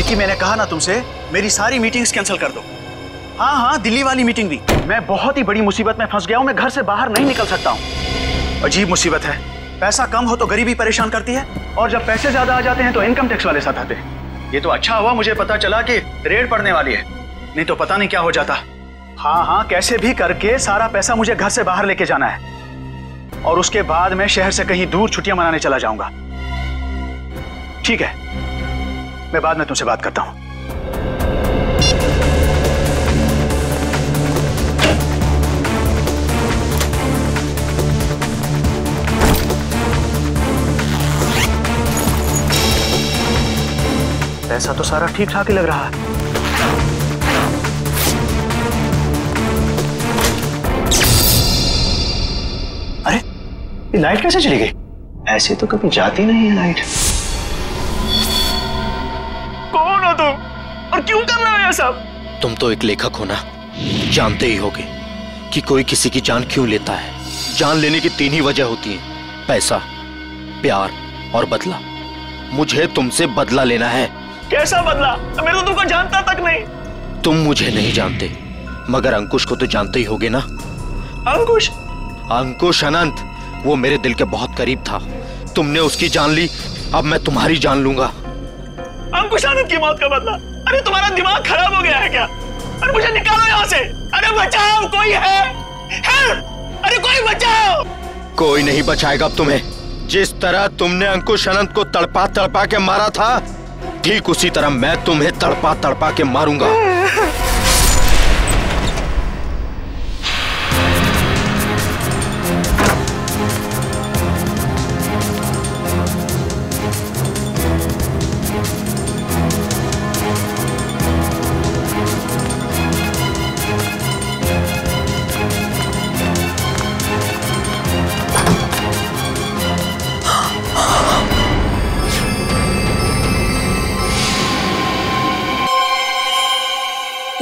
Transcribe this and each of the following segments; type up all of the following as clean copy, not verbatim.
विकी, मैंने कहा ना तुमसे, मेरी सारी मीटिंग्स कैंसिल कर दो। हाँ, दिल्ली वाली मीटिंग भी। मैं बहुत ही बड़ी मुसीबत में फंस गया हूँ, मैं घर से बाहर नहीं निकल सकता हूँ। अजीब मुसीबत है, पैसा कम हो तो गरीबी परेशान करती है, और जब पैसे ज्यादा आ जाते हैं तो इनकम टैक्स वाले साथ आते हैं। ये तो अच्छा हुआ मुझे पता चला कि रेड पड़ने वाली है, नहीं तो पता नहीं क्या हो जाता। हाँ, कैसे भी करके सारा पैसा मुझे घर से बाहर लेके जाना है, और उसके बाद मैं शहर से कहीं दूर छुट्टियां मनाने चला जाऊंगा। ठीक है, मैं बाद में तुमसे बात करता हूं। पैसा तो सारा ठीक ठाक ही लग रहा है। अरे, ये लाइट कैसे चली गई? ऐसे तो कभी जाती नहीं है लाइट। कौन हो तुम और क्यों कर रहे हो ये सब? तुम तो एक लेखक हो ना, जानते ही होगे कि कोई किसी की जान क्यों लेता है। जान लेने की 3 ही वजह होती हैं, पैसा, प्यार और बदला। मुझे तुमसे बदला लेना है। कैसा बदला? मैं तो तुमको जानता तक नहीं। तुम मुझे नहीं जानते, मगर अंकुश को तो जानते ही होगे ना। अंकुश? अंकुश अनंत, वो मेरे दिल के बहुत करीब था। तुमने उसकी जान ली, अब मैं तुम्हारी जान लूंगा। अंकुश अनंत की मौत का बदला? अरे तुम्हारा दिमाग खराब हो गया है क्या? अरे मुझे निकालो यहाँ से। अरे बचाओ, कोई है? अरे कोई बचाओ। कोई नहीं बचाएगा अब तुम्हें। जिस तरह तुमने अंकुश अनंत को तड़पा तड़पा के मारा था, ठीक उसी तरह मैं तुम्हें तड़पा तड़पा के मारूंगा।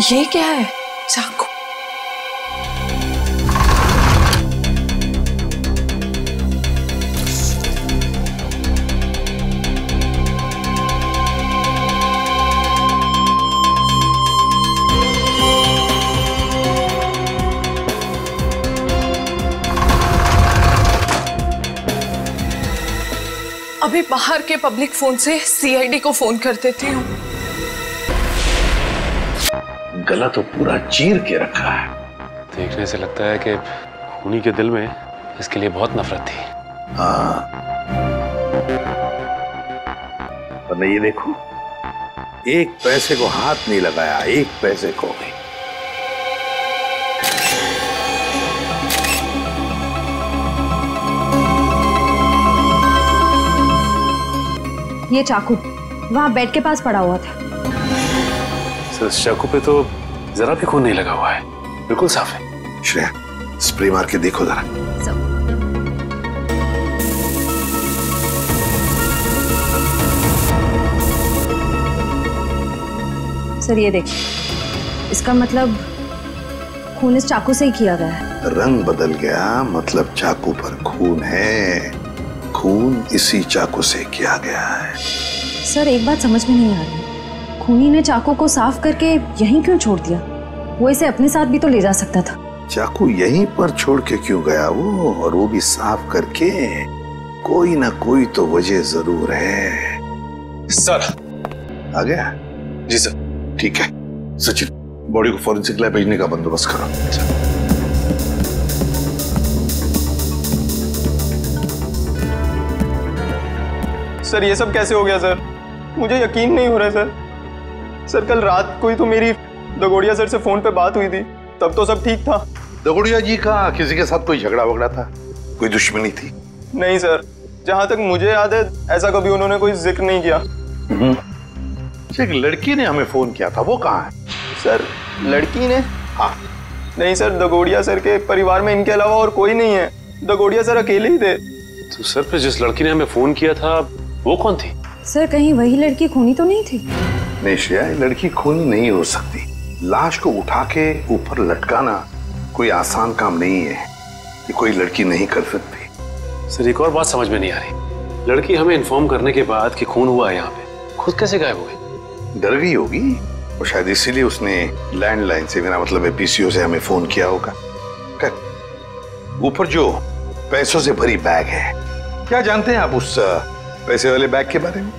ये क्या है? चाकू। अभी बाहर के पब्लिक फोन से सीआईडी को फोन कर देती हूँ। गला तो पूरा चीर के रखा है। देखने से लगता है कि खूनी के दिल में इसके लिए बहुत नफरत थी। हाँ, वरना ये देखो, एक पैसे को हाथ नहीं लगाया, एक पैसे को भी। ये चाकू वहां बेड के पास पड़ा हुआ था। सर, इस चाकू पे तो जरा भी खून नहीं लगा हुआ है, बिल्कुल साफ है। श्रेया, स्प्रे मार के देखो जरा। सर ये देखिए, इसका मतलब खून इस चाकू से ही किया गया है। रंग बदल गया, मतलब चाकू पर खून है। खून इसी चाकू से किया गया है। सर एक बात समझ में नहीं आ रही, खूनी ने चाकू को साफ करके यहीं क्यों छोड़ दिया? वो इसे अपने साथ भी तो ले जा सकता था। चाकू यहीं पर छोड़ के क्यों गया वो, और वो भी साफ करके? कोई ना कोई तो वजह जरूर है। सर आ गया? जी सर। ठीक है सचिन, बॉडी को फॉरेंसिक लैब भेजने का बंदोबस्त करो। सर ये सब कैसे हो गया सर? मुझे यकीन नहीं हो रहा है सर। सर कल रात को ही तो मेरी दगोड़िया सर से फोन पे बात हुई थी, तब तो सब ठीक था। दगोड़िया जी का किसी के साथ कोई झगड़ा वगड़ा था? कोई दुश्मनी थी? नहीं सर, जहां तक मुझे याद है ऐसा कभी उन्होंने कोई जिक्र नहीं किया। एक लड़की ने हमें फोन किया था, वो कहाँ है? सर लड़की ने? हाँ। नहीं सर, दगोड़िया सर के परिवार में इनके अलावा और कोई नहीं है। दगोड़िया सर अकेले ही थे। तो सर फिर जिस लड़की ने हमें फोन किया था वो कौन थी? सर कहीं वही लड़की खूनी तो नहीं थी? नहीं श्रेया, लड़की खूनी नहीं हो सकती। लाश को उठा के ऊपर लटकाना कोई आसान काम नहीं है, ये कोई लड़की नहीं कर सकती। सर एक और बात समझ में नहीं आ रही, लड़की हमें इन्फॉर्म करने के बाद कि खून हुआ है यहाँ पे, खुद कैसे गायब हो गई? डर गई होगी और शायद इसीलिए उसने लैंडलाइन से, मेरा मतलब है पीसीओ से, हमें फोन किया होगा। ऊपर जो पैसों से भरी बैग है, क्या जानते हैं आप उस पैसे वाले बैग के बारे में?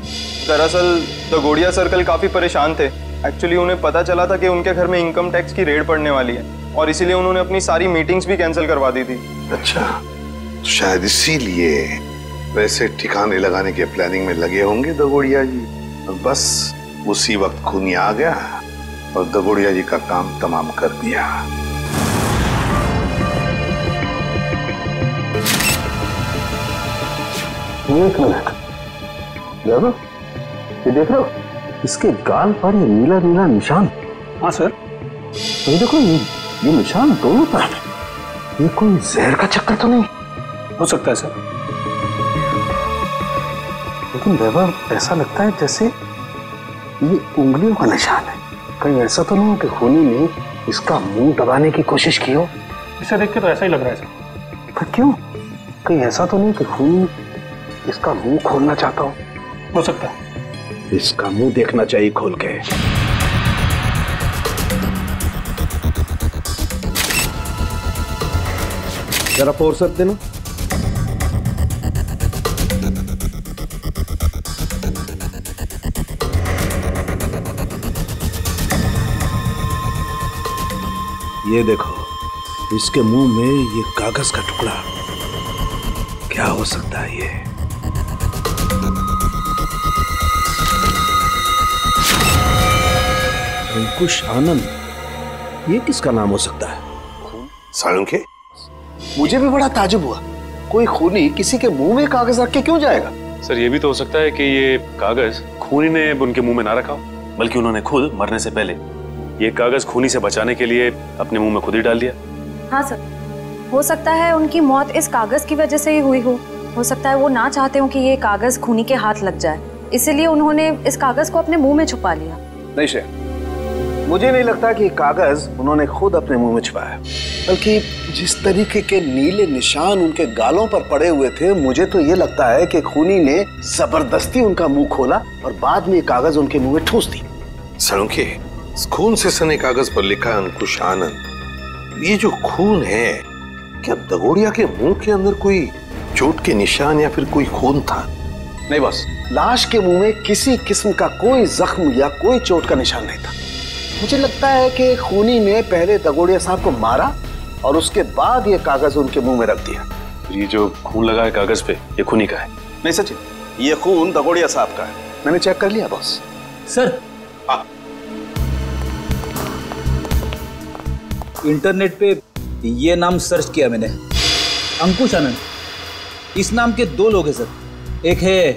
दरअसल दगोड़िया सर कल काफी परेशान थे। एक्चुअली उन्हें पता चला था कि उनके घर में इनकम टैक्स की रेड पड़ने वाली है और इसीलिए उन्होंने अपनी सारी मीटिंग्स भी कैंसिल करवा दी थी। अच्छा, तो शायद इसीलिए पैसे ठिकाने लगाने के प्लानिंग में लगे होंगे दगोड़िया जी। और बस उसी वक्त खूनी आ गया और दगोड़िया जी का काम तमाम कर दिया। एक मिनट, ये देख रहे हो, इसके गाल पर ये नीला नीला निशान। हाँ सर। तो देखो ये निशान दोनों तरफ। ये कोई जहर का चक्कर तो नहीं? हो सकता है सर, लेकिन वैभव ऐसा लगता है जैसे ये उंगलियों का निशान है। कहीं ऐसा तो नहीं कि खूनी ने इसका मुंह दबाने की कोशिश की हो? इसे देख के तो ऐसा ही लग रहा है सर। पर क्यों? कहीं ऐसा तो नहीं कि खूनी इसका मुंह खोलना चाहता हो सकता है। इसका मुंह देखना चाहिए खोल के। जरा फोर्स देना। ये देखो, इसके मुंह में ये कागज का टुकड़ा, क्या हो सकता है ये? अंकुश आनंद, ये किसका नाम हो सकता है? सालुंखे, मुझे भी बड़ा ताजुब हुआ, कोई खूनी किसी के मुंह में कागज रख के क्यों जाएगा? सर ये भी तो हो सकता है कि ये कागज खूनी ने उनके मुंह में ना रखा हो, बल्कि उन्होंने खुद मरने से पहले ये कागज खूनी से बचाने के लिए अपने मुंह में खुद ही डाल दिया। हाँ सर, हो सकता है उनकी मौत इस कागज की वजह से ही हुई हो सकता है वो ना चाहते हो कि ये कागज खूनी के हाथ लग जाए, इसीलिए उन्होंने इस कागज को अपने मुंह में छुपा लिया। नहीं शे, मुझे नहीं लगता कि कागज उन्होंने खुद अपने मुंह में छुपाया, बल्कि जिस तरीके के नीले निशान उनके गालों पर पड़े हुए थे, मुझे तो ये लगता है कि खूनी ने जबरदस्ती उनका मुंह खोला और बाद में कागज उनके मुंह में ठूस दी। सालुंखे, खून से सने कागज पर लिखा अंकुश आनंद। ये जो खून है, क्या दगोड़िया के मुंह के अंदर कोई चोट के निशान या फिर कोई खून था? नहीं बॉस, लाश के मुंह में किसी किस्म का कोई जख्म या कोई चोट का निशान नहीं था। मुझे लगता है कि खूनी ने पहले दगोड़िया साहब को मारा और उसके बाद ये कागज उनके मुंह में रख दिया। ये जो खून लगा है कागज पे, ये खूनी का है? नहीं सचिन, ये खून दगोड़िया साहब का है, मैंने चेक कर लिया बॉस। सर, इंटरनेट पे ये नाम सर्च किया मैंने, अंकुश आनंद। इस नाम के दो लोग हैं सर, एक है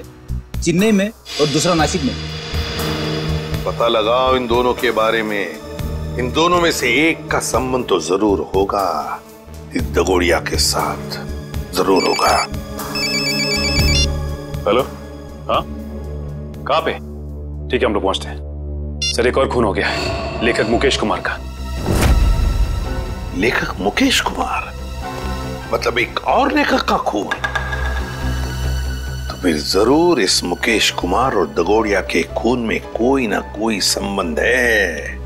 चेन्नई में और दूसरा नासिक में। पता लगाओ इन दोनों के बारे में। इन दोनों में से एक का संबंध तो जरूर होगा, इस दगोड़िया के साथ जरूर होगा। हेलो, हाँ, कहाँ पे? ठीक है, हम लोग पहुंचते हैं। सर एक और खून हो गया है, लेखक मुकेश कुमार का। लेखक मुकेश कुमार? मतलब एक और लेखक का खून? तो फिर जरूर इस मुकेश कुमार और दगोड़िया के खून में कोई ना कोई संबंध है,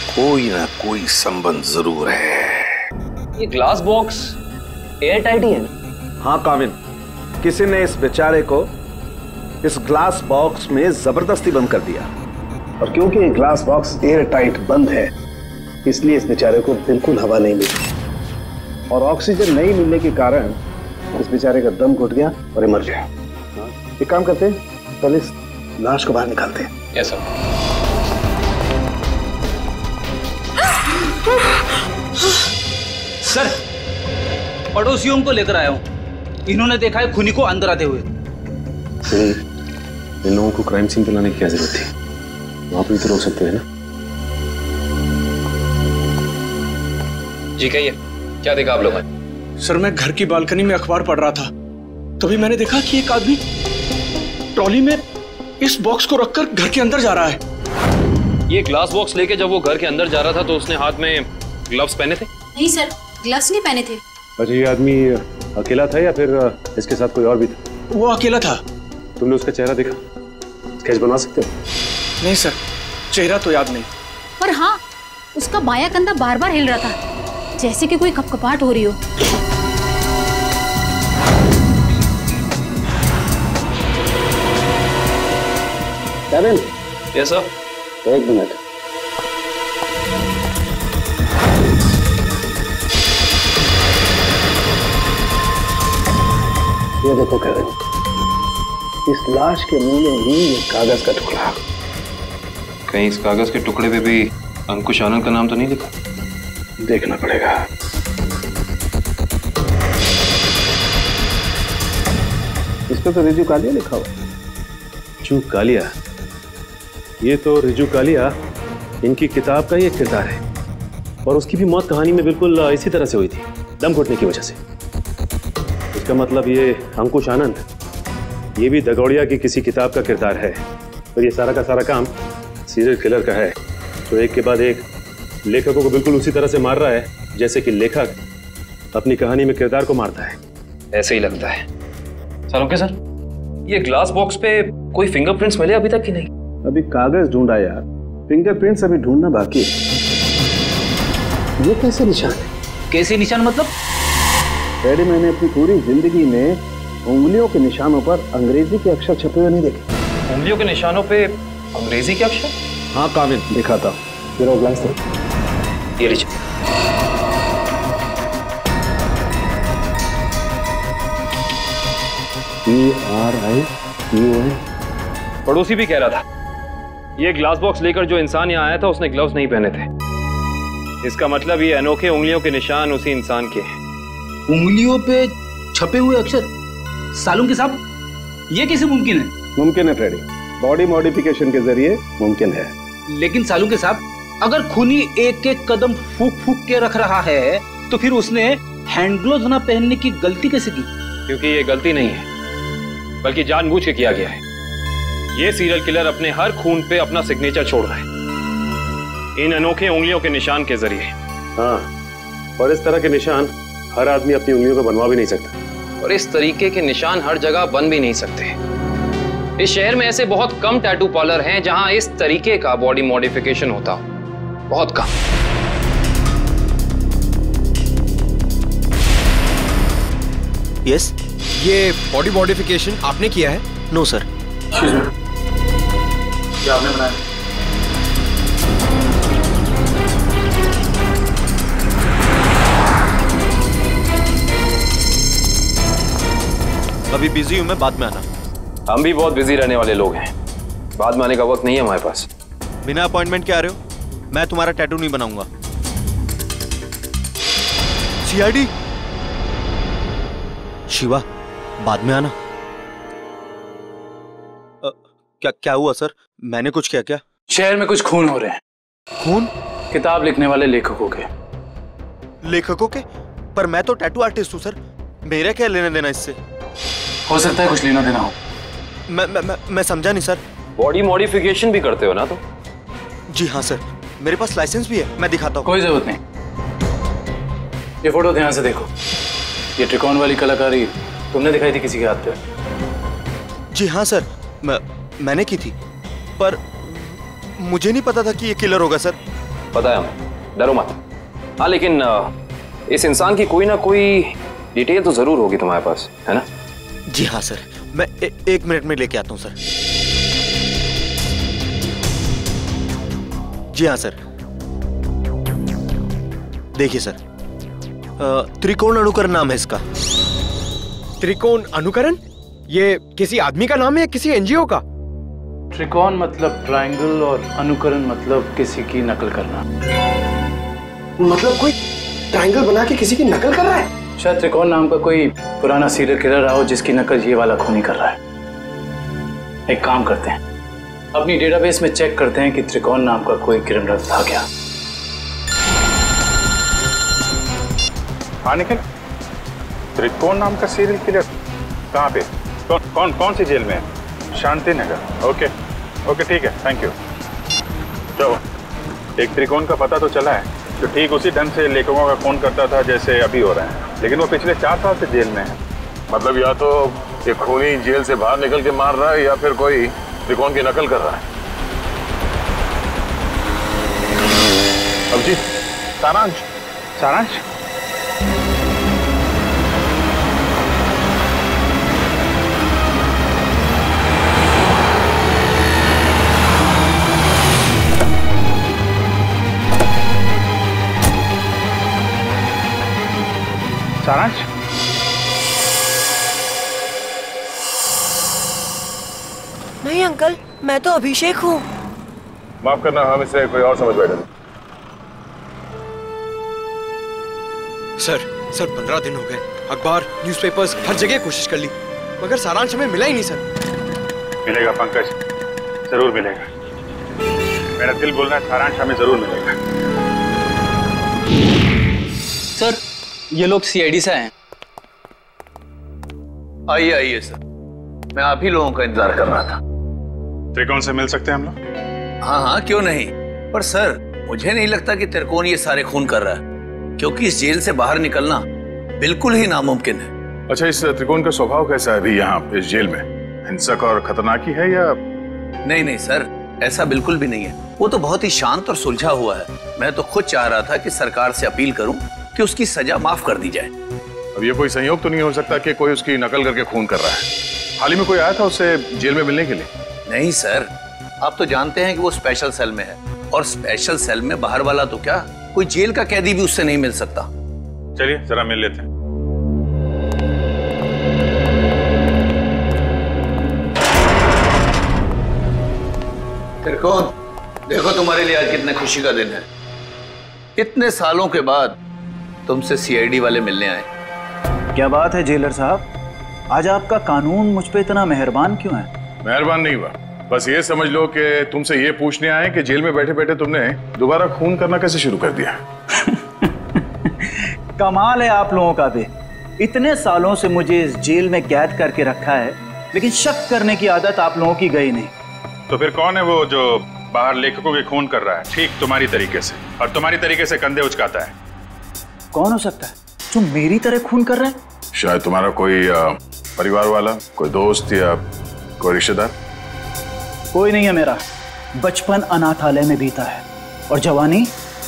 कोई ना कोई संबंध जरूर है। ये ग्लास बॉक्स एयर टाइट ही है ना? हाँ काविन, किसी ने इस बेचारे को इस ग्लास बॉक्स में जबरदस्ती बंद कर दिया, और क्योंकि ये ग्लास बॉक्स एयर टाइट बंद है, इसलिए इस बेचारे को बिल्कुल हवा नहीं मिली, और ऑक्सीजन नहीं मिलने के कारण इस बेचारे का दम घुट गया और ये मर गया। एक काम करते हैं, पहले इस लाश को बाहर निकालते हैं। Yes sir. सर, पड़ोसियों को लेकर आया हूँ, इन्होंने देखा है खूनी को अंदर आते हुए। इन लोगों को क्राइम सीन पे लाने की क्या जरूरत थी? वहां पे भी तो रोक सकते हैं ना? जी कहिए, क्या देखा आप लोगों ने? सर मैं घर की बालकनी में अखबार पढ़ रहा था, तभी मैंने देखा कि एक आदमी ट्रॉली में इस बॉक्स को रखकर घर के अंदर जा रहा है। ये ग्लास बॉक्स लेके जब वो घर के अंदर जा रहा था तो उसने हाथ में ग्लव्स पहने थे? नहीं सर, ग्लव्स नहीं पहने थे। अच्छा, ये आदमी अकेला था या फिर इसके साथ कोई और भी था? वो अकेला था। तुमने उसका चेहरा देखा? स्केच बनवा सकते हो? नहीं सर, चेहरा तो याद नहीं। पर हाँ, उसका बायां कंधा बार बार हिल रहा था, जैसे कि कोई कपकपाहट हो रही हो। केविन। Yes sir. एक मिनट। ये देखो केविन, इस लाश के मुंह में ही एक कागज का टुकड़ा। कहीं इस कागज के टुकड़े पे भी अंकुश आनंद का नाम तो नहीं लिखा? देखना पड़ेगा। इस पे तो रिजू कालिया लिखा हुआ। रिजू कालिया? ये तो रिजू कालिया इनकी किताब का ही एक किरदार है, और उसकी भी मौत कहानी में बिल्कुल इसी तरह से हुई थी, दम घुटने की वजह से। इसका मतलब ये अंकुश आनंद, ये भी दगोड़िया की किसी किताब का किरदार है, और ये सारा का सारा काम सीरियल किलर का है, तो एक के बाद एक लेखकों को बिल्कुल उसी तरह से मार रहा है जैसे कि लेखक अपनी कहानी में किरदार को मारता है। ऐसे ही लगता है। सालुंके सर, ये ग्लास बॉक्स पे कोई फिंगरप्रिंट्स मिले अभी तक कि नहीं? अभी कागज ढूंढा यार, फिंगरप्रिंट्स अभी ढूंढना बाकी है। ये कैसे निशान है? कैसे निशान मतलब? डैडी, मैंने अपनी पूरी जिंदगी में उंगलियों के निशानों पर अंग्रेजी के अक्षर छपे हुए नहीं देखे। उंगलियों के निशानों पे अंग्रेजी के अक्षर? हाँ काविन, दिखाता हूँ। जरा ग्लास दे। ये लीजिए। ERIUN। पड़ोसी भी कह रहा था, ये ग्लास बॉक्स लेकर जो इंसान यहाँ आया था उसने ग्लव्स नहीं पहने थे। इसका मतलब ये अनोखे उंगलियों के निशान उसी इंसान के हैं। उंगलियों पे छपे हुए अक्षर? सालुंके साहब, ये कैसे मुमकिन है? मुमकिन है फ्रेडी, बॉडी मॉडिफिकेशन के जरिए मुमकिन है। लेकिन सालुंके साहब, अगर खूनी एक एक कदम फूक फूक के रख रहा है तो फिर उसने हैंड ग्लोव्स ना पहनने की गलती कैसे की? क्योंकि ये गलती नहीं है, बल्कि जानबूझ के किया गया है। ये सीरियल किलर अपने हर खून पे अपना सिग्नेचर छोड़ रहा है, इन अनोखे उंगलियों के निशान के जरिए। हाँ, और इस तरह के निशान हर आदमी अपनी उंगलियों पे बनवा भी नहीं सकता, और इस तरीके के निशान हर जगह बन भी नहीं सकते। इस शहर में ऐसे बहुत कम टैटू पार्लर हैं जहां इस तरीके का बॉडी मॉडिफिकेशन होता हो, बहुत कम। यस, ये बॉडी मॉडिफिकेशन आपने किया है? No sir. क्या आपने बनाया? अभी बिजी हूं मैं, बाद में आना। हम भी बहुत बिजी रहने वाले लोग हैं, बाद में आने का वक्त नहीं है हमारे पास। बिना अपॉइंटमेंट के आ रहे हो? मैं तुम्हारा टैटू नहीं बनाऊंगा। सीआईडी शिवा, बाद में आना। क्या हुआ सर? मैंने कुछ किया क्या? शहर में कुछ खून हो रहे हैं। खून? किताब लिखने वाले लेखकों के। लेखकों के? पर मैं तो टैटू आर्टिस्ट हूँ सर, मेरा क्या लेना देना इससे? हो सकता है कुछ लेना देना हो। मैं समझा नहीं सर। बॉडी मॉडिफिकेशन भी करते हो ना तुम? जी हाँ सर, मेरे पास लाइसेंस भी है, मैं दिखाता हूँ। कोई जरूरत नहीं, ये फोटो ध्यान से देखो। ये त्रिकोण वाली कलाकारी तुमने दिखाई थी किसी के हाथ पे? जी हाँ सर, मैंने की थी, पर मुझे नहीं पता था कि ये किलर होगा सर। पता है हमें, डरो मत। हाँ, लेकिन इस इंसान की कोई ना कोई डिटेल तो जरूर होगी तुम्हारे पास, है ना? जी हाँ सर, मैं एक मिनट में लेके आता हूँ सर। जी हाँ सर, देखिए सर, त्रिकोण अनुकरण नाम है इसका। त्रिकोण अनुकरण? ये किसी आदमी का नाम है या किसी एनजीओ का? त्रिकोण मतलब ट्रायंगल और अनुकरण मतलब किसी की नकल करना। मतलब कोई ट्रायंगल बना के किसी की नकल कर रहा है? शायद त्रिकोण नाम का कोई पुराना सीरियल किलर रहा हो जिसकी नकल ये वाला खूनी कर रहा है। एक काम करते हैं, अपनी डेटाबेस में चेक करते हैं कि त्रिकोण नाम का कोई क्रिमिनल था क्या। हाँ निखिल, त्रिकोण नाम का सीरियल किलर कहाँ पे? कौन सी जेल में है? शांति नगर। ओके ठीक है, थैंक यू। चलो, एक त्रिकोण का पता तो चला है जो ठीक उसी ढंग से लेखकों का खून करता था जैसे अभी हो रहा है, लेकिन वो पिछले 4 साल से जेल में है। मतलब या तो ये खूनी जेल से बाहर निकल के मार रहा है या फिर कोई त्रिकोण की नकल कर रहा है। अभिजीत, सारांश, सारांश। सारांश, नहीं अंकल, मैं तो अभिषेक हूँ। माफ करना, हम इसे कोई और समझ बैठे थे। सर 15 दिन हो गए, अखबार, न्यूज़पेपर्स, हर जगह कोशिश कर ली, मगर सारांश हमें मिला ही नहीं सर। मिलेगा पंकज, जरूर मिलेगा। मेरा दिल बोल रहा है सारांश हमें जरूर मिलेगा। सर, ये लोग सीआईडी से आए हैं। आइए आइए सर, मैं आप ही लोगों का इंतजार कर रहा था। त्रिकोण से मिल सकते हैं हम लोग? हाँ हाँ, क्यों नहीं। पर सर, मुझे नहीं लगता कि त्रिकोण ये सारे खून कर रहा है, क्योंकि इस जेल से बाहर निकलना बिल्कुल ही नामुमकिन है। अच्छा, इस त्रिकोण का स्वभाव कैसा है अभी यहाँ इस जेल में? हिंसक और खतरनाक ही है या? नहीं नहीं सर, ऐसा बिल्कुल भी नहीं है। वो तो बहुत ही शांत और सुलझा हुआ है। मैं तो खुद चाह रहा था कि सरकार से अपील करूं कि उसकी सजा माफ कर दी जाए। अब ये कोई संयोग तो नहीं हो सकता कि कोई उसकी नकल करके खून कर रहा है? हाल ही में कोई आया था उससे जेल में मिलने के लिए? नहीं सर, आप तो जानते हैं कि वो स्पेशल सेल में है, और स्पेशल सेल में बाहर वाला तो क्या, कोई जेल का कैदी भी उससे नहीं मिल सकता। चलिए जरा मिल लेते हैं। त्रिकोण, देखो तुम्हारे लिए आज कितने खुशी का दिन है। इतने सालों के बाद तुमसे सीआईडी वाले मिलने आए। क्या बात है जेलर साहब, आज आपका कानून मुझ पे इतना मेहरबान क्यों है? मेहरबान नहीं हुआ, बस ये समझ लो कि तुमसे ये पूछने आए कि जेल में बैठे बैठे तुमने दोबारा खून करना कैसे शुरू कर दिया। कमाल है आप लोगों का भी। इतने सालों से मुझे इस जेल में कैद करके रखा है, लेकिन शक करने की आदत आप लोगों की गई नहीं। तो फिर कौन है वो जो बाहर लेखकों के खून कर रहा है ठीक तुम्हारी तरीके से, और तुम्हारी तरीके से कंधे उचकाता है? कौन हो सकता है जो मेरी तरह खून कर रहा है? शायद तुम्हारा कोई परिवार वाला, कोई दोस्त या कोई रिश्तेदार। कोई नहीं है मेरा। बचपन अनाथालय में बीता है और जवानी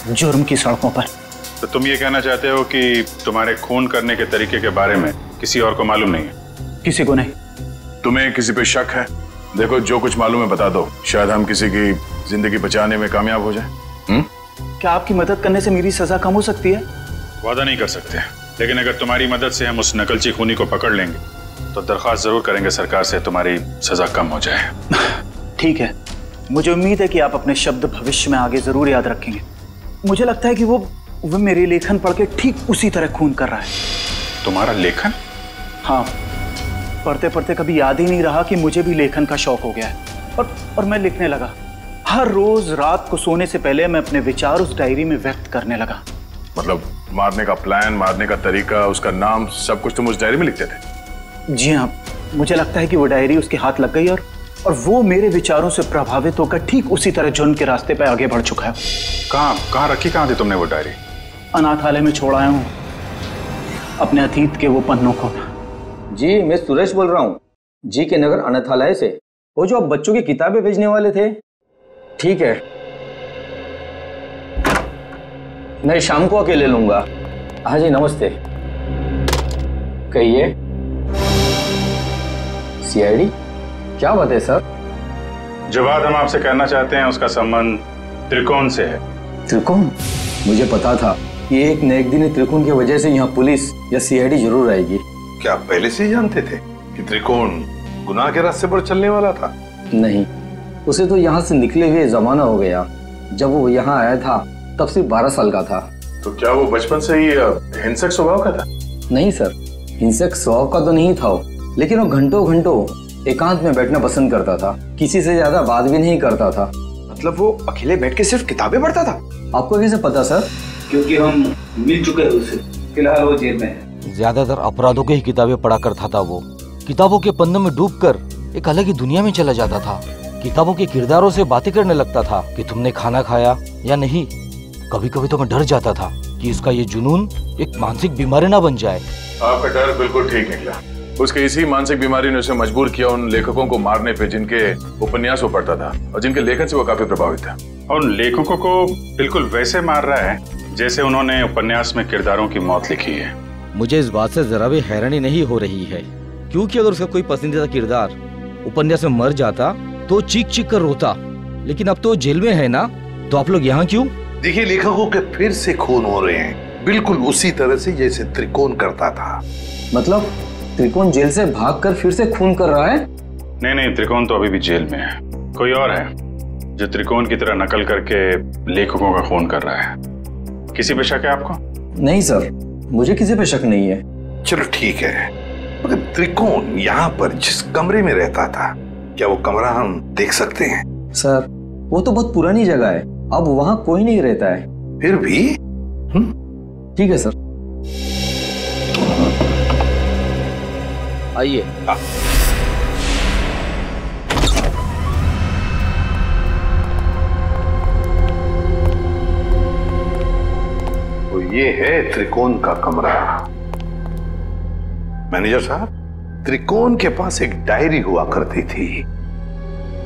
जुर्म की सड़कों पर। तो तुम ये कहना चाहते हो कि तुम्हारे खून करने के तरीके के बारे में किसी और को मालूम नहीं है? किसी को नहीं। तुम्हें किसी पे शक है? देखो, जो कुछ मालूम है बता दो, शायद हम किसी की जिंदगी बचाने में कामयाब हो जाए। क्या आपकी मदद करने से मेरी सजा कम हो सकती है? वादा नहीं कर सकते, लेकिन अगर तुम्हारी मदद से हम उस नकलची खूनी को पकड़ लेंगे तो दरख्वास्त जरूर करेंगे सरकार से तुम्हारी सजा कम हो जाए। ठीक है, मुझे उम्मीद है कि आप अपने शब्द भविष्य में आगे जरूर याद रखेंगे। मुझे लगता है कि वो मेरे लेखन पढ़ के ठीक उसी तरह खून कर रहा है। तुम्हारा लेखन? हाँ, पढ़ते पढ़ते कभी याद ही नहीं रहा कि मुझे भी लेखन का शौक हो गया है, और मैं लिखने लगा। हर रोज रात को सोने से पहले मैं अपने विचार उस डायरी में व्यक्त करने लगा। मतलब मारने का प्लान, मारने का तरीका, उसका नाम, सब कुछ तुम उस डायरी में लिखते थे? जी हाँ, मुझे लगता है कि वो डायरी उसके हाथ लग गई और वो मेरे विचारों से प्रभावित होकर ठीक उसी तरह जुर्म के रास्ते पर आगे बढ़ चुका है। कहाँ रखी कहाँ थी तुमने वो डायरी? अनाथालय में छोड़ आया हूँ अपने अतीत के वो पन्नों को। जी, मैं सुरेश बोल रहा हूँ, जी के नगर अनाथालय से। वो जो आप बच्चों की किताबें भेजने वाले थे। ठीक है, मैं शाम को आके ले लूंगा। हाँ जी, नमस्ते। कहिए। सीआईडी? क्या बात है सर? जो बात हम आपसे कहना चाहते हैं उसका संबंध त्रिकोण से है। त्रिकोण? मुझे पता था कि एक न एक दिन त्रिकोण की वजह से यहाँ पुलिस या सीआईडी जरूर आएगी। क्या आप पहले से ही जानते थे कि त्रिकोण गुनाह के रास्ते पर चलने वाला था? नहीं, उसे तो यहाँ से निकले हुए जमाना हो गया। जब वो यहाँ आया था तब सिर्फ 12 साल का था। तो क्या वो बचपन से ही हिंसक स्वभाव का था? नहीं सर, हिंसक स्वभाव का तो नहीं था, लेकिन वो घंटों घंटों एकांत में बैठना पसंद करता था। किसी से ज्यादा बात भी नहीं करता था। मतलब वो अकेले बैठ के सिर्फ किताबें पढ़ता था? आपको कैसे पता सर? क्योंकि हम मिल चुके हैं उससे। फिलहाल वो जेल में है। ज्यादातर अपराधों की ही किताबें पढ़ा करता था वो। किताबों के पन्नों में डूबकर एक अलग ही दुनिया में चला जाता था। किताबों के किरदारों से बातें करने लगता था कि तुमने खाना खाया या नहीं। कभी कभी तो मैं डर जाता था कि इसका ये जुनून एक मानसिक बीमारी ना बन जाए। आपका डर बिल्कुल ठीक निकला। उसके इसी मानसिक बीमारी ने उसे मजबूर किया उन लेखकों को मारने पे जिनके उपन्यास वो पढ़ता था और जिनके लेखन से वो काफी प्रभावित था। और लेखकों को बिल्कुल वैसे मार रहा है जैसे उन्होंने उपन्यास में किरदारों की मौत लिखी है। मुझे इस बात से जरा भी हैरानी नहीं हो रही है, क्योंकि अगर उसका कोई पसंदीदा किरदार उपन्यास में मर जाता तो चीख चीख कर रोता, लेकिन अब तो जेल में है ना, तो आप लोग यहाँ क्यों? देखिए, लेखकों के फिर से खून हो रहे हैं, बिल्कुल उसी तरह से जैसे त्रिकोण करता था। मतलब त्रिकोण जेल से भागकर फिर से खून कर रहा है? नहीं, त्रिकोण तो अभी भी जेल में है। कोई और है जो त्रिकोण की तरह नकल करके लेखकों का खून कर रहा है। किसी पे शक है आपको? नहीं सर, मुझे किसी पे शक नहीं है। चलो ठीक है, मगर त्रिकोण यहाँ पर जिस कमरे में रहता था, क्या वो कमरा हम देख सकते हैं? सर, वो तो बहुत पुरानी जगह है, अब वहाँ कोई नहीं रहता है। फिर भी ठीक है सर, आइए। तो ये है त्रिकोण का कमरा। मैनेजर साहब, त्रिकोण के पास एक डायरी हुआ करती थी,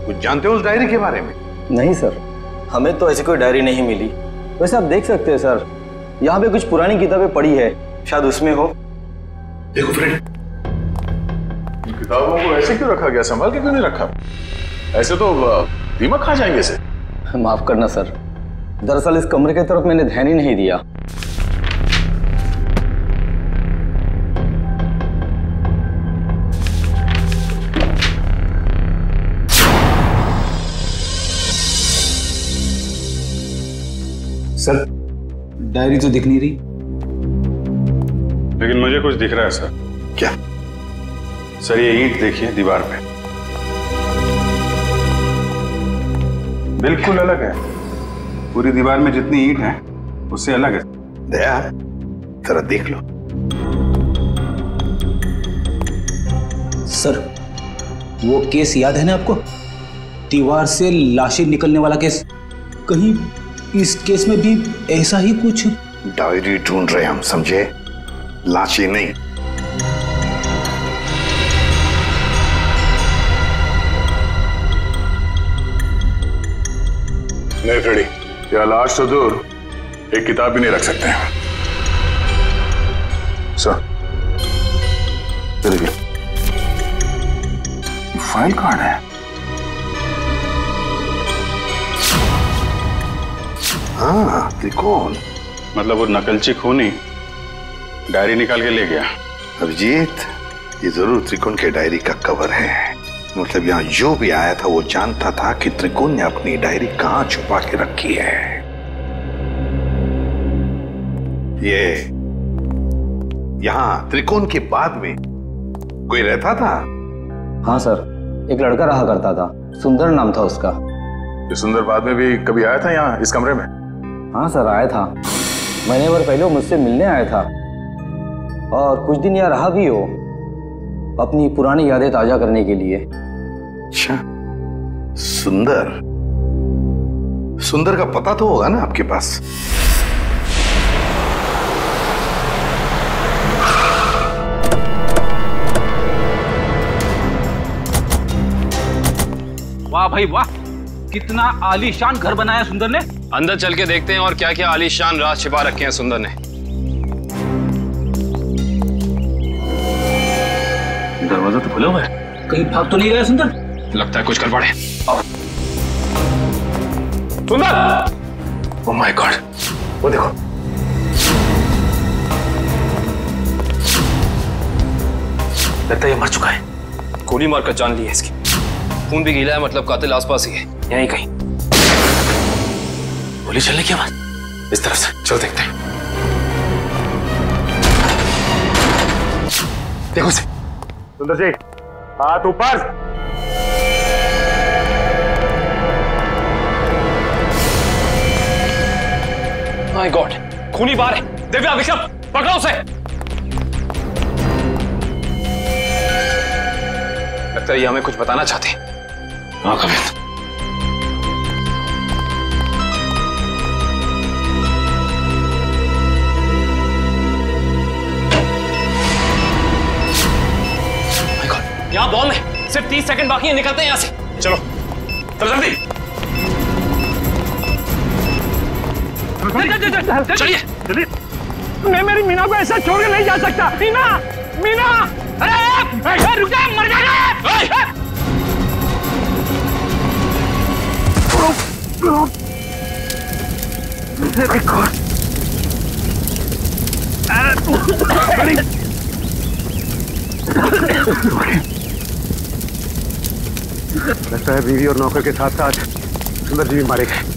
कुछ जानते हो उस डायरी के बारे में? नहीं सर, हमें तो ऐसी कोई डायरी नहीं मिली। वैसे आप देख सकते हैं सर, यहाँ पे कुछ पुरानी किताबें पड़ी है, शायद उसमें हो। देखो फ्रेंड, किताबों को ऐसे क्यों रखा गया? संभाल के क्यों नहीं रखा? ऐसे तो दीमक खा जाएंगे इसे। माफ करना सर, दरअसल इस कमरे की तरफ मैंने ध्यान ही नहीं दिया। सर, डायरी तो दिख नहीं रही। लेकिन मुझे कुछ दिख रहा है सर। क्या? सर, ये ईंट देखिए दीवार पे, बिल्कुल अलग है। पूरी दीवार में जितनी ईंट है उससे अलग है। दया, जरा देख लो। सर, वो केस याद है ना आपको? दीवार से लाशें निकलने वाला केस। कहीं इस केस में भी ऐसा ही कुछ? डायरी ढूंढ रहे हम, समझे? लाशें नहीं। नहीं फ्रेडी, या लाश तो दूर, एक किताब भी नहीं रख सकते हैं। सर, फाइल कहाँ है? हाँ, त्रिकोण। मतलब वो नकलची खूनी डायरी निकाल के ले गया। अभिजीत, ये जरूर त्रिकोण के डायरी का कवर है। मतलब यहाँ जो भी आया था वो जानता था कि त्रिकोण ने अपनी डायरी कहाँ छुपा के रखी है। ये यहाँ त्रिकोण के बाद में कोई रहता था? हाँ सर, एक लड़का रहा करता था, सुंदर नाम था उसका। ये सुंदर बाद में भी कभी आया था यहाँ इस कमरे में? हाँ सर, आया था। महीने भर पहले वो मुझसे मिलने आया था और कुछ दिन यहाँ रहा भी हो, अपनी पुरानी यादें ताजा करने के लिए। अच्छा, सुंदर। सुंदर का पता तो होगा ना आपके पास? वाह भाई वाह, कितना आलीशान घर बनाया सुंदर ने। अंदर चल के देखते हैं और क्या क्या आलीशान राज छिपा रखे हैं सुंदर ने। दरवाजा तो खुला हुआ है, कहीं भाग तो नहीं गया सुंदर? लगता है कुछ गड़बड़ है। सुंदर! ओह माय गॉड, वो देखो। लगता है ये मर चुका है। गोली मारकर जान ली है इसकी। खून भी गीला है, मतलब कातिल आसपास ही है, यहीं कहीं। गोली चलने की आवाज इस तरफ से, चलो देखते हैं। देखो से। सुंदर जी, हाथ ऊपर। माय गॉड, खूनी बाहर है। दिव्या, विक्रम, पकड़ो उसे। लगता है ये हमें कुछ बताना चाहते हैं। हाँ कमित। यहाँ बॉम्ब है, सिर्फ 30 सेकंड बाकी है, निकलते हैं यहाँ से। चलो चलो जल्दी। चलिए। मैं मेरी मीना को ऐसा छोड़ के नहीं जा सकता। मीना, मीना, अरे रुक जा, मर जाएगा। लगता है बीवी और नौकर के साथ साथ सुंदर जी भी मारे गए।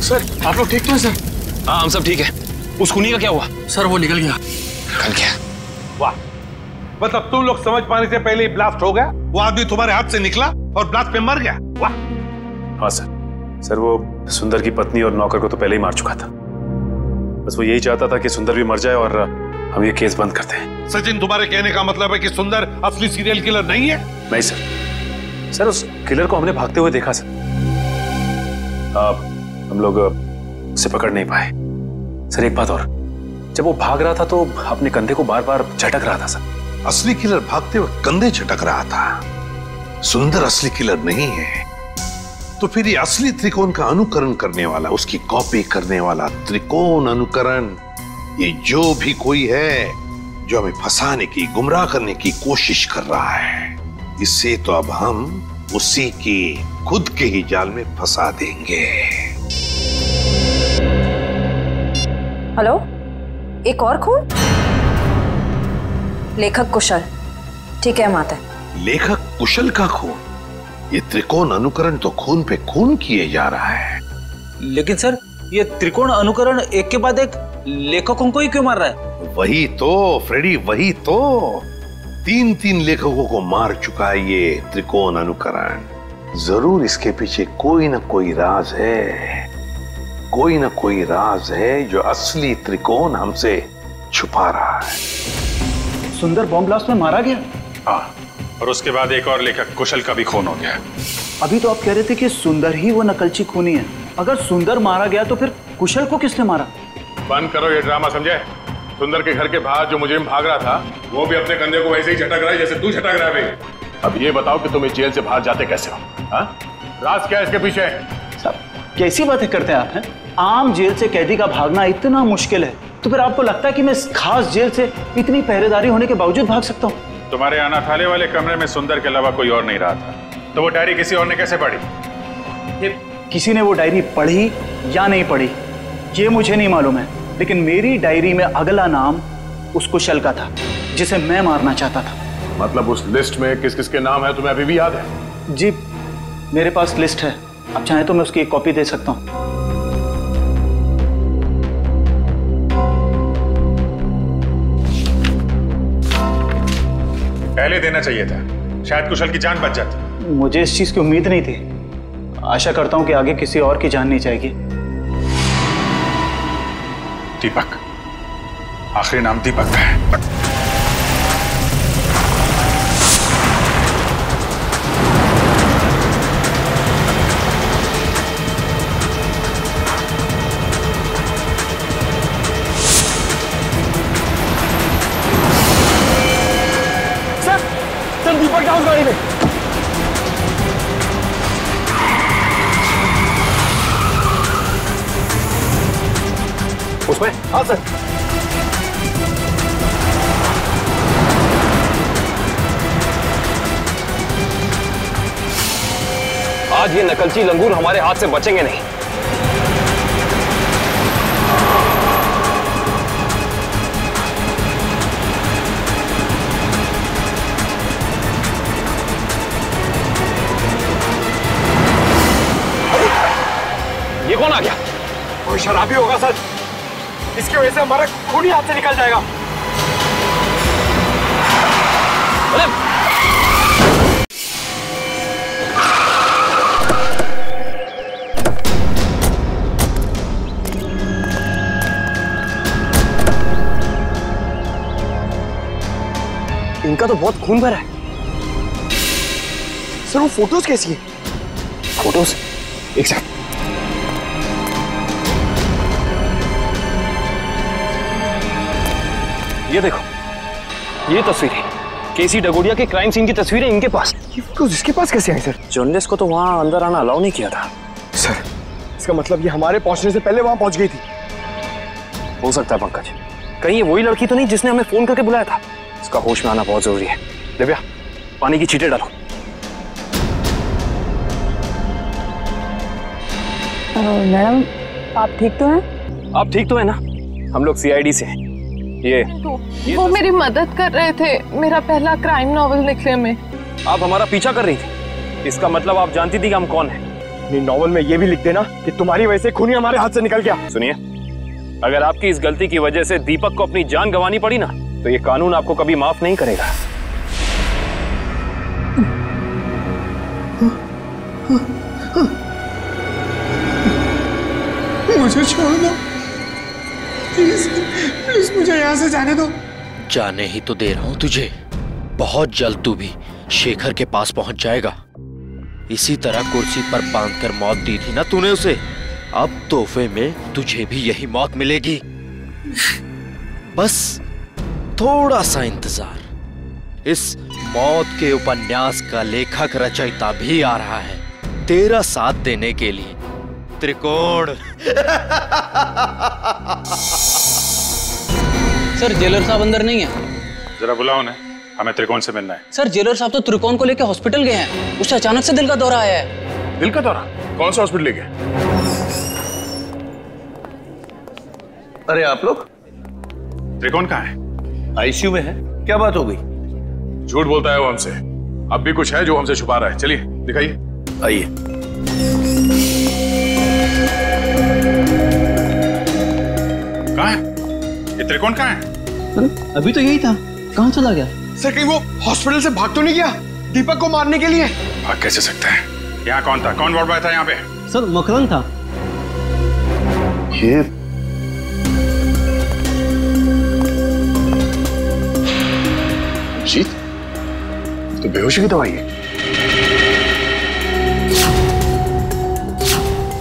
सर आप लोग ठीक तो हैं सर? हाँ हम सब ठीक है। उस खूनी का क्या हुआ? सर वो निकल गया। निकल गया? वाह, मतलब तुम लोग समझ पाने से पहले ही ब्लास्ट हो गया। वो आदमी तुम्हारे हाथ से निकला और ब्लास्ट पे मर गया। वाह। हाँ सर वो सुंदर की पत्नी और नौकर को तो पहले ही मार चुका था। बस वो यही चाहता था कि सुंदर भी मर जाए और हम ये केस बंद करते हैं। सचिन, तुम्हारे कहने का मतलब है कि सुंदर असली सीरियल किलर नहीं है? नहीं सर उस किलर को हमने भागते हुए देखा सर। हम लोग उसे पकड़ नहीं पाए। सर एक बात और, जब वो भाग रहा था तो अपने कंधे को बार बार झटक रहा था सर। असली किलर भागते हुए कंधे झटक रहा था। सुंदर असली किलर नहीं है। तो फिर ये असली त्रिकोण का अनुकरण करने वाला, उसकी कॉपी करने वाला त्रिकोण अनुकरण, ये जो भी कोई है जो हमें फंसाने की, गुमराह करने की कोशिश कर रहा है, इससे तो अब हम उसी की खुद के ही जाल में फंसा देंगे। हेलो, एक और खून? लेखक कुशल। ठीक है, हम आते हैं। लेखक कुशल का खून? ये त्रिकोण अनुकरण तो खून पे खून किए जा रहा है। लेकिन सर ये त्रिकोण अनुकरण एक के बाद एक लेखकों को ही क्यों मार रहा है? वही तो फ्रेडी, वही तो 3 लेखकों को मार चुका है ये त्रिकोण अनुकरण। जरूर इसके पीछे कोई ना कोई राज है, कोई ना कोई राज है जो असली त्रिकोण हमसे छुपा रहा है। सुंदर बॉम्ब ब्लास्ट में मारा गया? हाँ, और उसके बाद एक और लेखक कुशल का भी खून हो गया। अभी तो आप कह रहे थे कि सुंदर ही वो नकलची खूनी है। अगर सुंदर मारा गया तो फिर कुशल को किसने मारा? बंद करो ये ड्रामा, समझे? सुंदर के घर के बाहर जो मुजरिम भाग रहा था वो भी अपने कंधे को वैसे ही झटक रहा है जैसे तू झटक रहा है। अब ये बताओ कि तुम इस जेल से बाहर जाते कैसे हो? राज क्या है इसके पीछे? सब कैसी बातें करते हैं आप? हैं आम जेल से कैदी का भागना इतना मुश्किल है, तो फिर आपको लगता है कि मैं इस खास जेल से इतनी पहरेदारी होने के बावजूद भाग सकता हूँ? तुम्हारे अनाथालय वाले कमरे में सुंदर के अलावा कोई और नहीं रहा था, तो वो डायरी किसी और ने कैसे पढ़ी? ये किसी ने वो डायरी पढ़ी या नहीं पढ़ी ये मुझे नहीं मालूम है, लेकिन मेरी डायरी में अगला नाम उस कुशल का था जिसे मैं मारना चाहता था। मतलब उस लिस्ट में किस किस के नाम है तुम्हें अभी भी याद है? जी मेरे पास लिस्ट है, आप चाहें तो मैं उसकी एक कॉपी दे सकता हूं। पहले देना चाहिए था, शायद कुशल की जान बच जाती। मुझे इस चीज की उम्मीद नहीं थी। आशा करता हूं कि आगे किसी और की जान नहीं जाएगी। दीपक, आखिरी नाम दीपक का है। सर दीपक का उस गाड़ी में। उसमें? हाँ सर। आज ये नकलची लंगूर हमारे हाथ से बचेंगे नहीं। ये कौन आ गया? कोई शराबी होगा सर, इसकी वजह से हमारा खून ही हाथ से निकल जाएगा। इनका तो बहुत खून भरा है। सर वो फोटोज कैसी है? फोटोज एक साथ। ये देखो, ये तस्वीरें केसी डगोडिया के क्राइम सीन की तस्वीरें इनके पास। ये फोटोज इसके पास कैसे आई सर? जर्नलिस्ट को तो वहां अंदर आना अलाउ नहीं किया था। इसका मतलब ये हमारे पहुंचने से पहले वहां पहुंच गई थी। हो सकता है पंकज, कहीं ये वही लड़की तो नहीं जिसने हमें फोन करके बुलाया था। इसका होश में आना बहुत जरूरी है। दिव्या, पानी की छींटे डालो। मैडम, आप ठीक तो हैं? आप ठीक तो है ना? हम लोग सीआईडी से हैं। ये वो मेरी मदद कर रहे थे मेरा पहला क्राइम नॉवल लिखने में। आप हमारा पीछा कर रही थी, इसका मतलब आप जानती थी कि हम कौन हैं। अपनी नॉवल में ये भी लिख देना कि तुम्हारी वजह से खूनी हमारे हाथ से निकल गया। सुनिए, अगर आपकी इस गलती की वजह से दीपक को अपनी जान गंवानी पड़ी ना, तो ये कानून आपको कभी माफ नहीं करेगा। मुझे छोड़ दो प्लीज, प्लीज मुझे यहाँ से जाने दो। जाने ही तो दे रहा हूं तुझे। बहुत जल्द तू भी शेखर के पास पहुंच जाएगा। इसी तरह कुर्सी पर बांधकर मौत दी थी ना तूने उसे, अब तोहफे में तुझे भी यही मौत मिलेगी। बस थोड़ा सा इंतजार। इस मौत के उपन्यास का लेखक रचयिता भी आ रहा है तेरा साथ देने के लिए। त्रिकोण। सर, जेलर साहब अंदर नहीं है। जरा बुलाओ उन्हें, हमें त्रिकोण से मिलना है। सर, जेलर साहब तो त्रिकोण को लेकर हॉस्पिटल गए हैं। उससे अचानक से दिल का दौरा आया है। दिल का दौरा? कौन सा हॉस्पिटल गए? अरे आप लोग? त्रिकोण कहाँ है? आईसीयू में है। क्या बात हो गई? झूठ बोलता है वो हमसे। अब भी कुछ है जो हमसे छुपा रहा है। चलिए दिखाइए। आइए। कहाँ है ये त्रिकोण? कहाँ है? अभी तो यही था, कहाँ चला गया? सर, कहीं वो हॉस्पिटल से भाग तो नहीं गया दीपक को मारने के लिए? भाग कैसे सकता है? यहाँ कौन था? कौन वार्ड बॉय था यहाँ पे? सर, मकरंद था। ये अभिजीत, तो बेहोशी की दवाई है।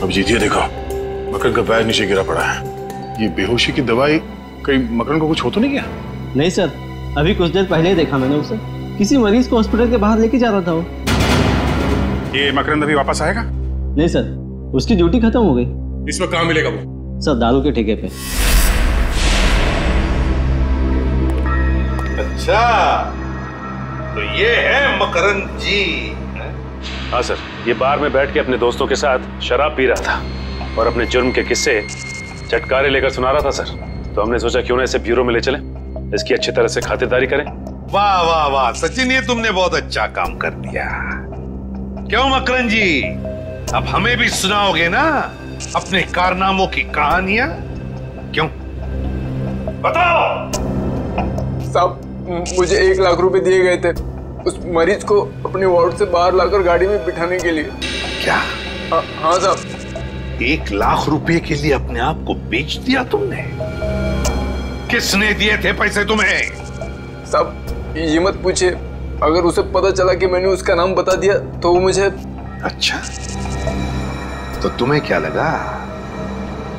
अभिजीत ये देखो, मकरंद का पैर नीचे गिरा पड़ा है। ये बेहोशी की दवाई कहीं मकरंद को कुछ हो तो नहीं गया? नहीं सर, अभी कुछ देर पहले ही देखा मैंने उसे। किसी मरीज को हॉस्पिटल के बाहर लेके जा रहा था वो। ये मकरंद अभी वापस आएगा? नहीं सर, उसकी ड्यूटी खत्म हो गई। इसमें कहाँ मिलेगा वो? सर, दारू के ठेके पे। अच्छा, तो ये है मकरंद जी। हाँ सर, ये बार में बैठ के अपने दोस्तों के साथ शराब पी रहा था और अपने जुर्म के किस्से चटकारे लेकर सुना रहा था सर। तो हमने सोचा क्यों ना इसे ब्यूरो में ले चले, इसकी अच्छी तरह से खातिरदारी करें। वाह वाह वाह सचिन, ये तुमने बहुत अच्छा काम कर दिया। क्यों मकरंद जी, अब हमें भी सुनाओगे ना अपने कारनामों की कहानियां? क्यों, बताओ। साहब, मुझे 1 लाख रुपए दिए गए थे उस मरीज को अपने वार्ड से बाहर लाकर गाड़ी में बिठाने के लिए। क्या? हाँ साहब। 1 लाख रुपए के लिए अपने आप को बेच दिया तुमने? किसने दिए थे पैसे तुम्हें? साहब, ये मत पूछे। अगर उसे पता चला कि मैंने उसका नाम बता दिया तो वो मुझे। अच्छा, तो तुम्हें क्या लगा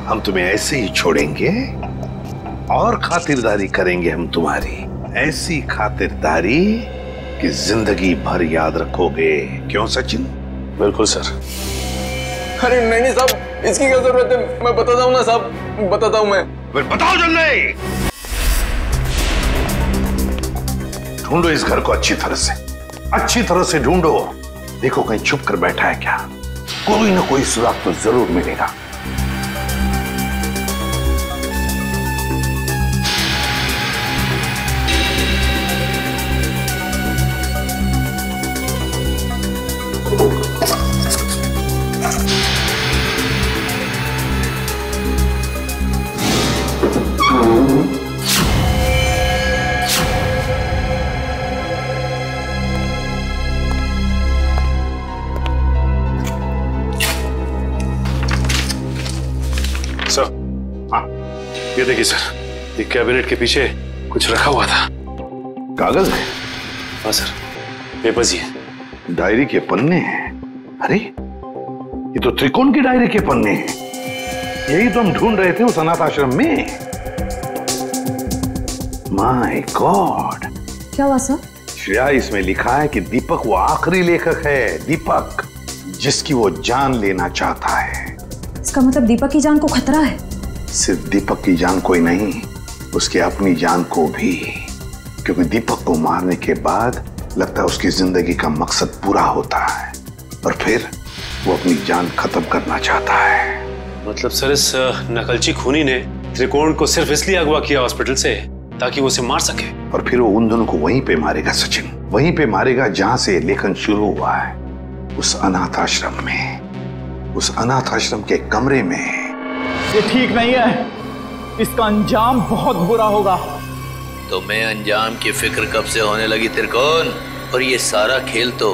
हम तुम्हें ऐसे ही छोड़ेंगे? और खातिरदारी करेंगे हम तुम्हारी, ऐसी खातिरदारी कि जिंदगी भर याद रखोगे। क्यों सचिन? बिल्कुल सर। अरे नहीं साहब, इसकी क्या जरूरत है? मैं बताता हूँ ना साहब, बताता हूँ मैं। फिर बताओ जल्दी। ढूंढो इस घर को अच्छी तरह से ढूंढो। देखो कहीं छुप कर बैठा है क्या? कोई ना कोई सुराग तो जरूर मिलेगा। ये देखिए सर, ये कैबिनेट के पीछे कुछ रखा हुआ था। कागज है? हाँ सर, पेपर्स ही है। डायरी के पन्ने हैं? अरे ये तो त्रिकोण की डायरी के पन्ने हैं। यही तो हम ढूंढ रहे थे उस अनाथ आश्रम में। My God. क्या हुआ सर? श्रेया, इसमें लिखा है कि दीपक वो आखिरी लेखक है, दीपक जिसकी वो जान लेना चाहता है। इसका मतलब दीपक की जान को खतरा है। सिर्फ दीपक की जान को ही नहीं, उसकी अपनी जान को भी, क्योंकि दीपक को मारने के बाद लगता है उसकी जिंदगी का मकसद पूरा होता है और फिर वो अपनी जान खत्म करना चाहता है। मतलब सर इस नकलची खूनी ने त्रिकोण को सिर्फ इसलिए अगवा किया हॉस्पिटल से ताकि वो उसे मार सके, और फिर वो उन दोनों को वहीं पे मारेगा सचिन, वहीं पे मारेगा जहां से लेखन शुरू हुआ है, उस अनाथ आश्रम में, उस अनाथ आश्रम के कमरे में। ये ठीक नहीं है, इसका अंजाम बहुत बुरा होगा। तुम्हें अंजाम की फिक्र कब से होने लगी त्रिकोण? और ये सारा खेल तो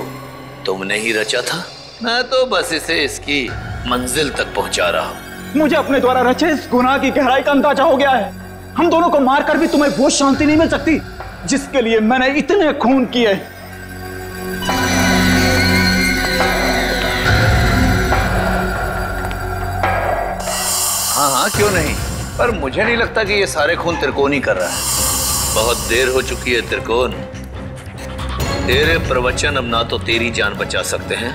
तुमने ही रचा था। मैं तो बस इसे इसकी मंजिल तक पहुंचा रहा हूँ। मुझे अपने द्वारा रचे इस गुनाह की गहराई का अंदाजा हो गया है। हम दोनों को मारकर भी तुम्हें वो शांति नहीं मिल सकती जिसके लिए मैंने इतने खून किए। हाँ क्यों नहीं, पर मुझे नहीं लगता कि ये सारे खून त्रिकोण ही कर रहा है। बहुत देर हो चुकी है त्रिकोण। तेरे प्रवचन अब ना तो तेरी जान बचा सकते हैं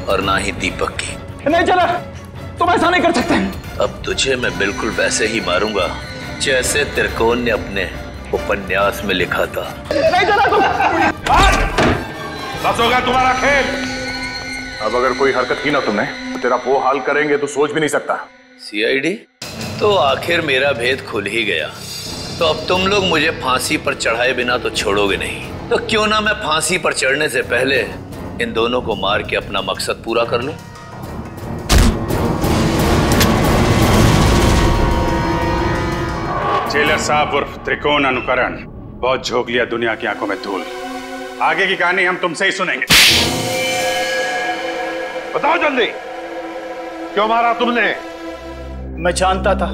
और ना ही दीपक की। नहीं चला, तुम ऐसा नहीं कर सकते। अब तुझे मैं बिल्कुल वैसे ही मारूंगा जैसे त्रिकोण ने अपने उपन्यास में लिखा था। नहीं चला तुम। बस होगा तुम्हारा खेल। अब अगर कोई हरकत की ना तुमने तो तेरा वो हाल करेंगे तो सोच भी नहीं सकता। सीआईडी, तो आखिर मेरा भेद खुल ही गया। तो अब तुम लोग मुझे फांसी पर चढ़ाए बिना तो छोड़ोगे नहीं। तो क्यों ना मैं फांसी पर चढ़ने से पहले इन दोनों को मार के अपना मकसद पूरा कर लूं। जेलर साहब उर्फ त्रिकोण अनुकरण, बहुत झोंक लिया दुनिया की आंखों में धूल। आगे की कहानी हम तुमसे ही सुनेंगे। बताओ जल्दी, क्यों मारा तुमने? मैं जानता था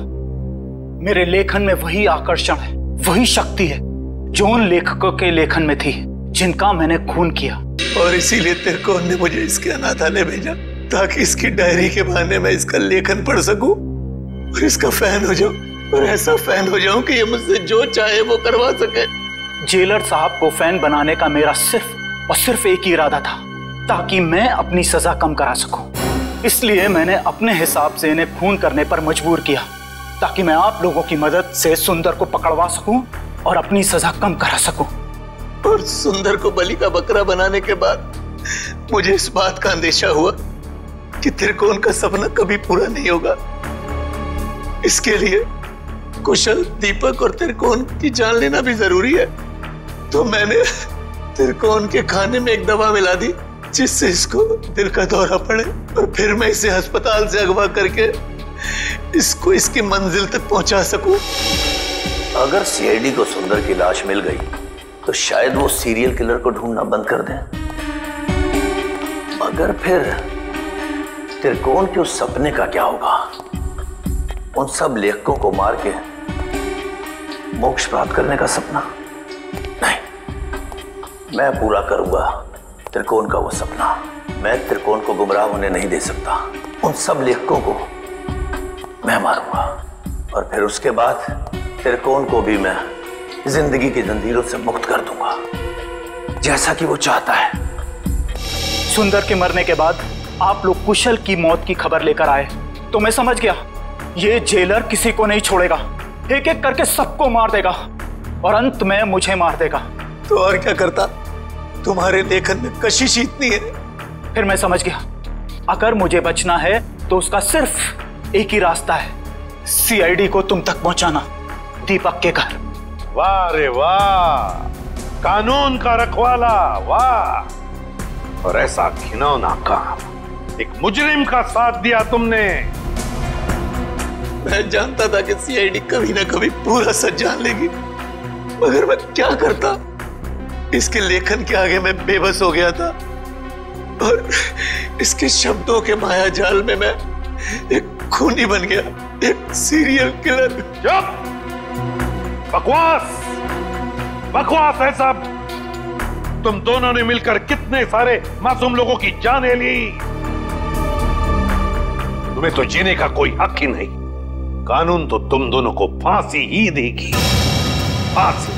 मेरे लेखन में वही आकर्षण है, वही शक्ति है जो उन लेखकों के लेखन में थी जिनका मैंने खून किया। और इसीलिए त्रिकोण ने मुझे इसके अनाथालय भेजा ताकि इसकी डायरी के बहाने मैं इसका लेखन पढ़ सकूं और इसका फैन हो जाऊं, और ऐसा फैन हो जाऊं कि ये मुझसे जो चाहे वो करवा सके। जेलर साहब को फैन बनाने का मेरा सिर्फ और सिर्फ एक ही इरादा था, ताकि मैं अपनी सजा कम करा सकूं। इसलिए मैंने अपने हिसाब से इन्हें खून करने पर मजबूर किया ताकि मैं आप लोगों की मदद से सुंदर को पकड़वा सकूं और अपनी सजा कम करा सकूं। और सुंदर को बलि का बकरा बनाने के बाद मुझे इस बात का अंदेशा हुआ कि त्रिकोण का सपना कभी पूरा नहीं होगा। इसके लिए कुशल, दीपक और त्रिकोण की जान लेना भी जरूरी है। तो मैंने त्रिकोण के खाने में एक दवा मिला दी जिससे इसको दिल का दौरा पड़े, और फिर मैं इसे अस्पताल से अगवा करके इसको इसकी मंजिल तक पहुंचा सकूं। अगर सीआईडी को सुंदर की लाश मिल गई तो शायद वो सीरियल किलर को ढूंढना बंद कर दें, मगर फिर त्रिकोण के उस सपने का क्या होगा? उन सब लेखकों को मार के मोक्ष प्राप्त करने का सपना? नहीं, मैं पूरा करूंगा त्रिकोण का वो सपना। मैं त्रिकोण को गुमराह होने नहीं दे सकता। उन सब लेखकों को मैं मारूंगा और फिर उसके बाद त्रिकोण को भी मैं जिंदगी की जंजीरों से मुक्त कर दूंगा, जैसा कि वो चाहता है। सुंदर के मरने के बाद आप लोग कुशल की मौत की खबर लेकर आए तो मैं समझ गया ये जेलर किसी को नहीं छोड़ेगा, एक एक करके सबको मार देगा और अंत में मुझे मार देगा। तो और क्या करता? तुम्हारे लेखन में कशिश इतनी है। फिर मैं समझ गया, अगर मुझे बचना है तो उसका सिर्फ एक ही रास्ता है, सीआईडी को तुम तक पहुंचाना, दीपक के घर। वाह रे वाह, कानून का रखवाला, वाह। और ऐसा घिनौना काम, एक मुजरिम का साथ दिया तुमने। मैं जानता था कि सीआईडी कभी ना कभी पूरा सच जान लेगी, मगर मैं क्या करता? इसके लेखन के आगे मैं बेबस हो गया था और इसके शब्दों के माया जाल में मैं एक खूनी बन गया, एक सीरियल किलर। चुप! बकवास, बकवास है सब। तुम दोनों ने मिलकर कितने सारे मासूम लोगों की जानें ली। तुम्हें तो जीने का कोई हक ही नहीं। कानून तो तुम दोनों को फांसी ही देगी, फांसी।